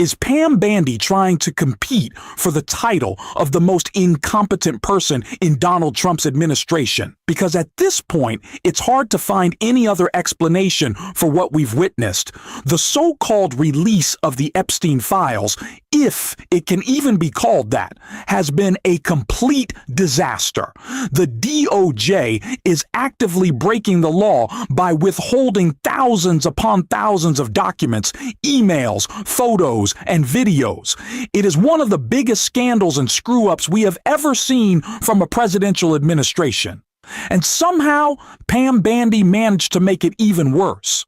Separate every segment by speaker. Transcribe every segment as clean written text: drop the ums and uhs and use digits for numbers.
Speaker 1: Is Pam Bondi trying to compete for the title of the most incompetent person in Donald Trump's administration? Because at this point, it's hard to find any other explanation for what we've witnessed. The so-called release of the Epstein files, if it can even be called that, has been a complete disaster. The DOJ is actively breaking the law by withholding thousands upon thousands of documents, emails, photos, and videos. It is one of the biggest scandals and screw-ups we have ever seen from a presidential administration. And somehow, Pam Bondi managed to make it even worse.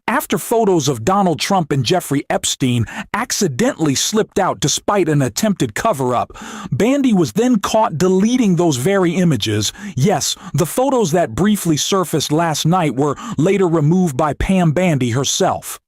Speaker 1: After photos of Donald Trump and Jeffrey Epstein accidentally slipped out despite an attempted cover-up, Bondi was then caught deleting those very images. Yes, the photos that briefly surfaced last night were later removed by Pam Bondi herself.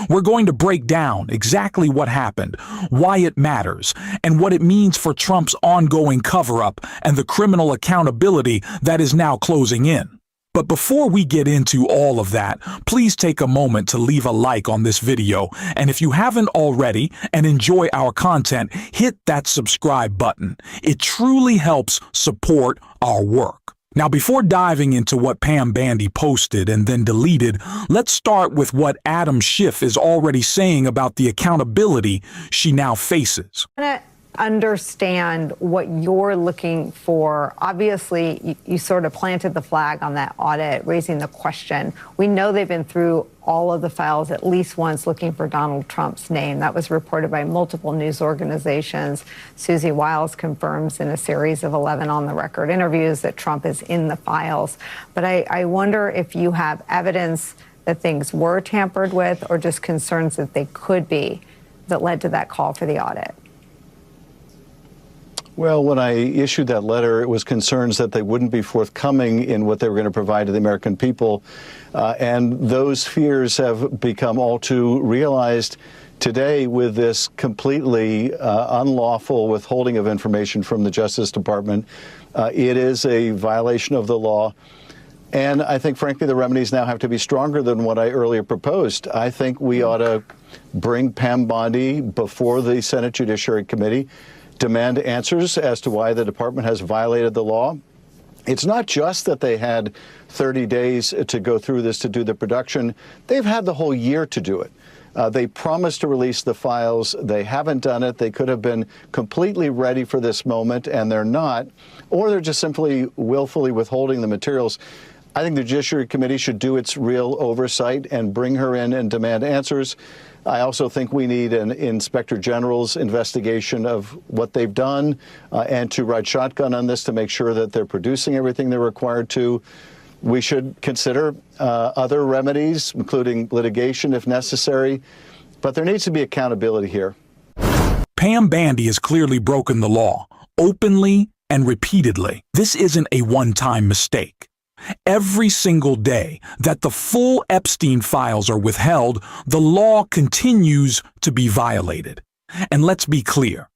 Speaker 1: We're going to break down exactly what happened, why it matters, and what it means for Trump's ongoing cover-up and the criminal accountability that is now closing in. But before we get into all of that, please take a moment to leave a like on this video, and if you haven't already and enjoy our content, hit that subscribe button. It truly helps support our work. Now, before diving into what Pam Bondi posted and then deleted, let's start with what Adam Schiff is already saying about the accountability she now faces.
Speaker 2: I want to understand what you're looking for. Obviously, you sort of planted the flag on that audit, raising the question. We know they've been through all of the files at least once looking for Donald Trump's name. That was reported by multiple news organizations. Susie Wiles confirms in a series of 11 on-the-record interviews that Trump is in the files. But I wonder if you have evidence that things were tampered with or just concerns that they could be that led to that call for the audit.
Speaker 3: Well, when I issued that letter, it was concerns that they wouldn't be forthcoming in what they were going to provide to the American people. And those fears have become all too realized today with this completely unlawful withholding of information from the Justice Department. It is a violation of the law. And I think, frankly, the remedies now have to be stronger than what I earlier proposed. I think we ought to bring Pam Bondi before the Senate Judiciary Committee, demand answers as to why the department has violated the law. It's not just that they had 30 days to go through this to do the production. They've had the whole year to do it. They promised to release the files. They haven't done it. They could have been completely ready for this moment, and they're not. Or they're just simply willfully withholding the materials. I think the Judiciary Committee should do its real oversight and bring her in and demand answers. I also think we need an Inspector General's investigation of what they've done and to ride shotgun on this to make sure that they're producing everything they're required to. We should consider other remedies, including litigation if necessary, but there needs to be accountability here.
Speaker 1: Pam Bondi has clearly broken the law, openly and repeatedly. This isn't a one-time mistake. Every single day that the full Epstein files are withheld, the law continues to be violated. And let's be clear,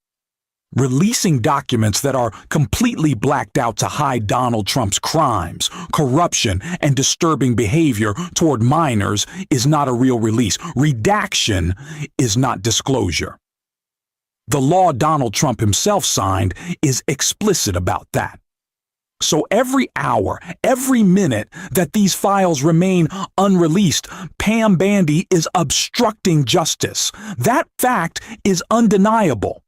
Speaker 1: releasing documents that are completely blacked out to hide Donald Trump's crimes, corruption, and disturbing behavior toward minors is not a real release. Redaction is not disclosure. The law Donald Trump himself signed is explicit about that. So every hour, every minute that these files remain unreleased, Pam Bondi is obstructing justice. That fact is undeniable.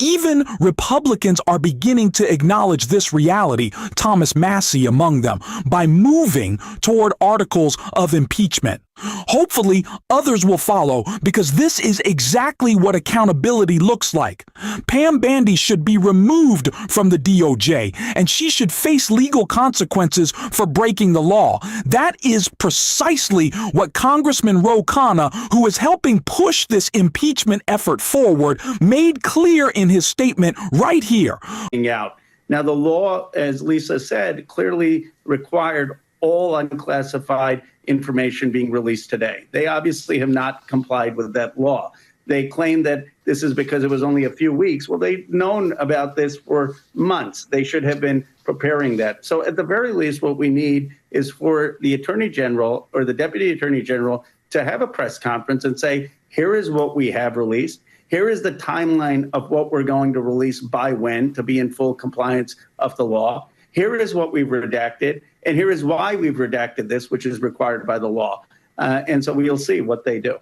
Speaker 1: Even Republicans are beginning to acknowledge this reality, Thomas Massie among them, by moving toward articles of impeachment. Hopefully, others will follow because this is exactly what accountability looks like. Pam Bondi should be removed from the DOJ, and she should face legal consequences for breaking the law. That is precisely what Congressman Ro Khanna, who is helping push this impeachment effort forward, made clear in his statement right here.
Speaker 4: Now, the law, as Lisa said, clearly required all unclassified information being released today. They obviously have not complied with that law. They claim that this is because it was only a few weeks. Well, they've known about this for months. They should have been preparing that. So at the very least, what we need is for the Attorney General or the Deputy Attorney General to have a press conference and say, here is what we have released. Here is the timeline of what we're going to release by when to be in full compliance of the law. Here is what we've redacted, and here is why we've redacted this, which is required by the law. And so we'll see what they do.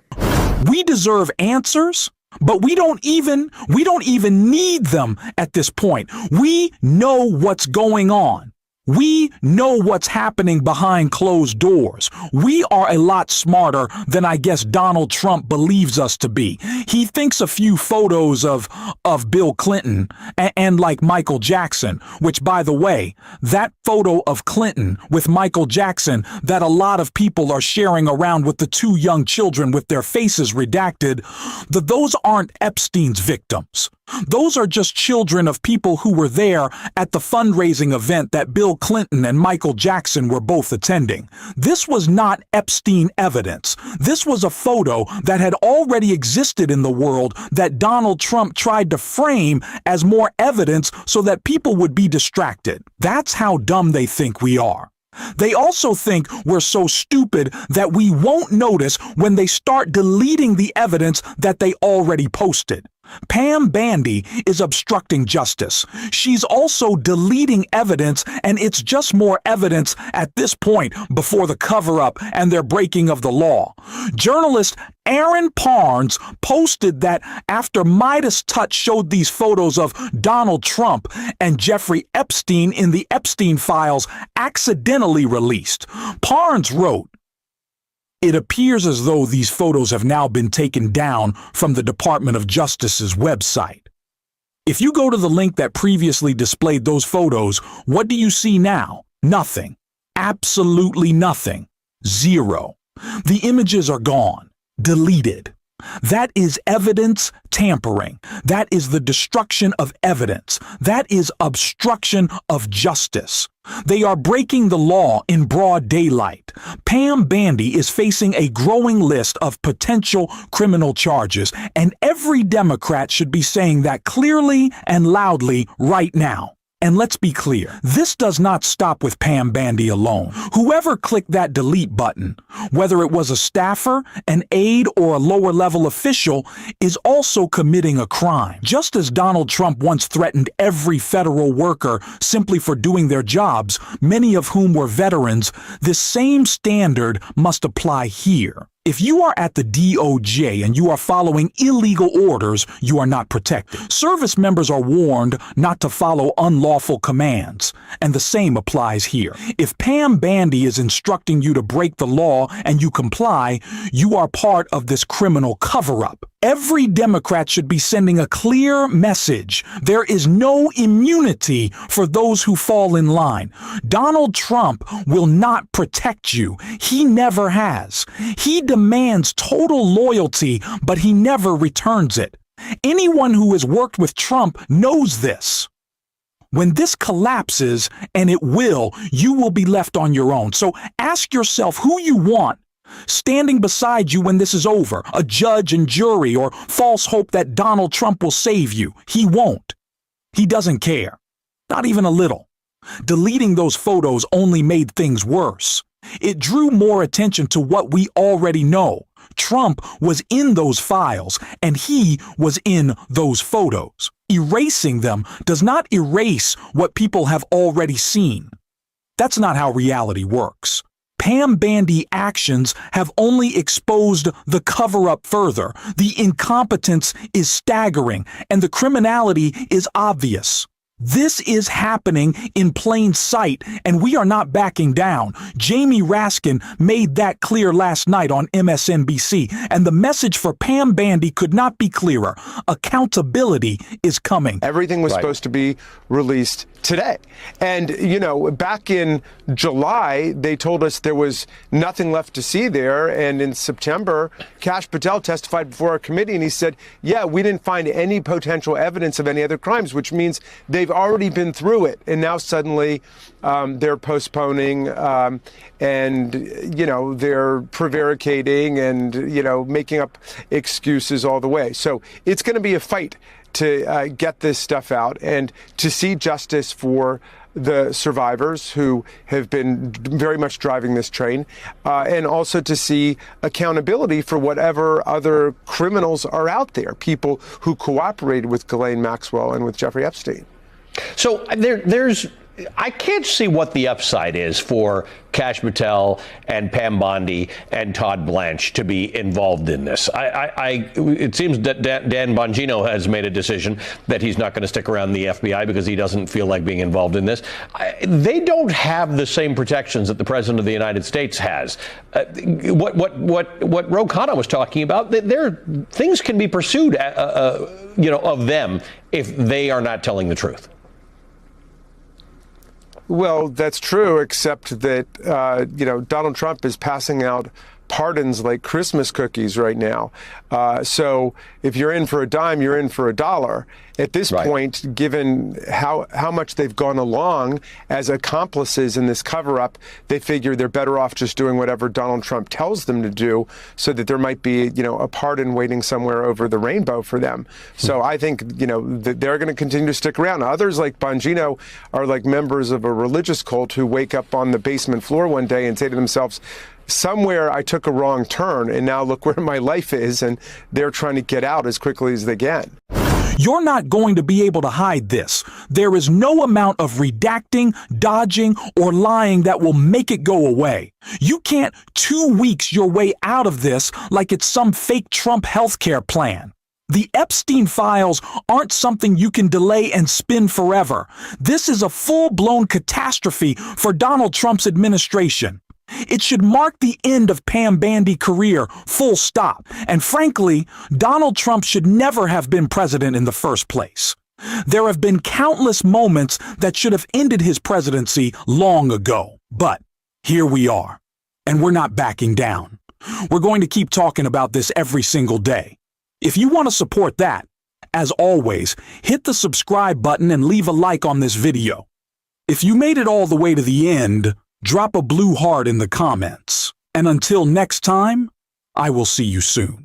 Speaker 1: We deserve answers, but we don't even need them at this point. We know what's going on. We know what's happening behind closed doors. We are a lot smarter than I guess Donald Trump believes us to be. He thinks a few photos of Bill Clinton and like Michael Jackson, which, by the way, that photo of Clinton with Michael Jackson that a lot of people are sharing around with the two young children with their faces redacted, those aren't Epstein's victims. Those are just children of people who were there at the fundraising event that Bill Clinton and Michael Jackson were both attending. This was not Epstein evidence. This was a photo that had already existed in the world that Donald Trump tried to frame as more evidence so that people would be distracted. That's how dumb they think we are. They also think we're so stupid that we won't notice when they start deleting the evidence that they already posted. Pam Bondi is obstructing justice. She's also deleting evidence, and it's just more evidence at this point before the cover-up and their breaking of the law. Journalist Aaron Parnes posted that after Midas Touch showed these photos of Donald Trump and Jeffrey Epstein in the Epstein files accidentally released. Parnes wrote, "It appears as though these photos have now been taken down from the Department of Justice's website. If you go to the link that previously displayed those photos, what do you see now? Nothing. Absolutely nothing. Zero. The images are gone. Deleted. That is evidence tampering. That is the destruction of evidence. That is obstruction of justice. They are breaking the law in broad daylight. Pam Bondi is facing a growing list of potential criminal charges, and every Democrat should be saying that clearly and loudly right now. And let's be clear, this does not stop with Pam Bondi alone. Whoever clicked that delete button, whether it was a staffer, an aide, or a lower-level official, is also committing a crime. Just as Donald Trump once threatened every federal worker simply for doing their jobs, many of whom were veterans, this same standard must apply here. If you are at the DOJ and you are following illegal orders, you are not protected. Service members are warned not to follow unlawful commands, and the same applies here. If Pam Bondi is instructing you to break the law and you comply, you are part of this criminal cover-up. Every Democrat should be sending a clear message. There is no immunity for those who fall in line. Donald Trump will not protect you. He never has. He demands total loyalty, but he never returns it. Anyone who has worked with Trump knows this. When this collapses, and it will, you will be left on your own. So ask yourself who you want standing beside you when this is over, a judge and jury, or false hope that Donald Trump will save you. He won't. He doesn't care. Not even a little. Deleting those photos only made things worse. It drew more attention to what we already know. Trump was in those files, and he was in those photos. Erasing them does not erase what people have already seen. That's not how reality works. Pam Bondi actions have only exposed the cover-up further. The incompetence is staggering, and the criminality is obvious. This is happening in plain sight, and we are not backing down. Jamie Raskin made that clear last night on MSNBC, and the message for Pam Bondi could not be clearer. Accountability is coming.
Speaker 5: Everything was supposed to be released today. And, you know, back in July, they told us there was nothing left to see there. And in September, Kash Patel testified before our committee, and he said, yeah, we didn't find any potential evidence of any other crimes, which means they've already been through it. And now suddenly they're postponing and, you know, they're prevaricating and, you know, making up excuses all the way. So it's going to be a fight to get this stuff out and to see justice for the survivors who have been very much driving this train, and also to see accountability for whatever other criminals are out there, people who cooperated with Ghislaine Maxwell and with Jeffrey Epstein.
Speaker 6: So I can't see what the upside is for Kash Patel and Pam Bondi and Todd Blanche to be involved in this. It seems that Dan Bongino has made a decision that he's not going to stick around the FBI because he doesn't feel like being involved in this. They don't have the same protections that the President of the United States has. What Ro Khanna was talking about, things can be pursued, of them if they are not telling the truth.
Speaker 5: Well, that's true, except that, Donald Trump is passing out pardons like Christmas cookies right now. So if you're in for a dime, you're in for a dollar. At this point, given how much they've gone along as accomplices in this cover-up, they figure they're better off just doing whatever Donald Trump tells them to do, so that there might be, a pardon waiting somewhere over the rainbow for them. So I think, that they're going to continue to stick around. Others like Bongino are like members of a religious cult who wake up on the basement floor one day and say to themselves, somewhere I took a wrong turn and now look where my life is, and they're trying to get out as quickly as they can.
Speaker 1: You're not going to be able to hide this. There is no amount of redacting, dodging, or lying that will make it go away. You can't 2 weeks your way out of this like it's some fake Trump healthcare plan. The Epstein files aren't something you can delay and spin forever. This is a full-blown catastrophe for Donald Trump's administration. It should mark the end of Pam Bondi's career, full stop. And frankly, Donald Trump should never have been president in the first place. There have been countless moments that should have ended his presidency long ago. But here we are, and we're not backing down. We're going to keep talking about this every single day. If you want to support that, as always, hit the subscribe button and leave a like on this video. If you made it all the way to the end, drop a blue heart in the comments. And until next time, I will see you soon.